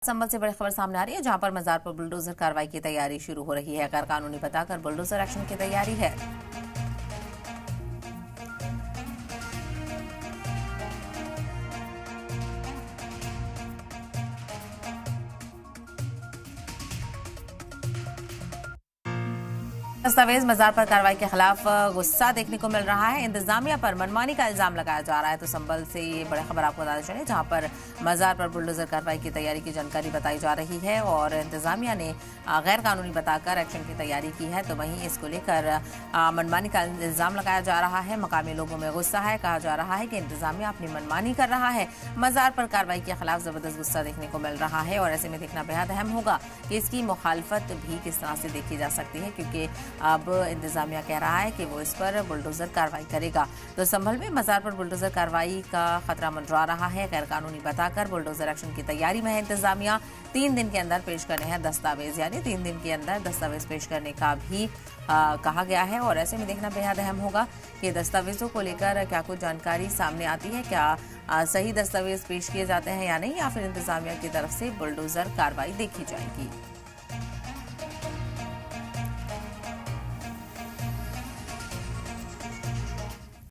संबल से बड़ी खबर सामने आ रही है, जहां पर मजार पर बुलडोजर कार्रवाई की तैयारी शुरू हो रही है। गैर कानूनी बताकर बुलडोजर एक्शन की तैयारी है। दस्तावेज मजार पर कार्रवाई के खिलाफ गुस्सा देखने को मिल रहा है। इंतजामिया पर मनमानी का इल्जाम लगाया जा रहा है। तो संबल से ये बड़ी खबर आपको बताते चले, जहां पर मजार पर बुलडोजर कार्रवाई की तैयारी की जानकारी बताई जा रही है और इंतजामिया ने गैर कानूनी बताकर एक्शन की तैयारी की है। तो वहीं इसको लेकर मनमानी का इल्जाम लगाया जा रहा है। मकामी लोगों में गुस्सा है। कहा जा रहा है कि इंतजामिया अपनी मनमानी कर रहा है। मजार पर कार्रवाई के खिलाफ जबरदस्त गुस्सा देखने को मिल रहा है और ऐसे में देखना बेहद अहम होगा कि इसकी मुखालफत भी किस तरह से देखी जा सकती है, क्योंकि अब इंतजामिया कह रहा है कि वो इस पर बुलडोजर कार्रवाई करेगा। तो संभल में मजार पर बुलडोजर कार्रवाई का खतरा मंडरा रहा है। गैर कानूनी बताकर बुलडोजर एक्शन की तैयारी में है इंतजामिया। 3 दिन के अंदर पेश करने हैं दस्तावेज, यानी 3 दिन के अंदर दस्तावेज पेश करने का भी कहा गया है। और ऐसे में देखना बेहद अहम होगा कि दस्तावेजों को लेकर क्या कुछ जानकारी सामने आती है, क्या सही दस्तावेज पेश किए जाते हैं या नहीं, या फिर इंतजामिया की तरफ से बुलडोजर कार्रवाई देखी जाएगी।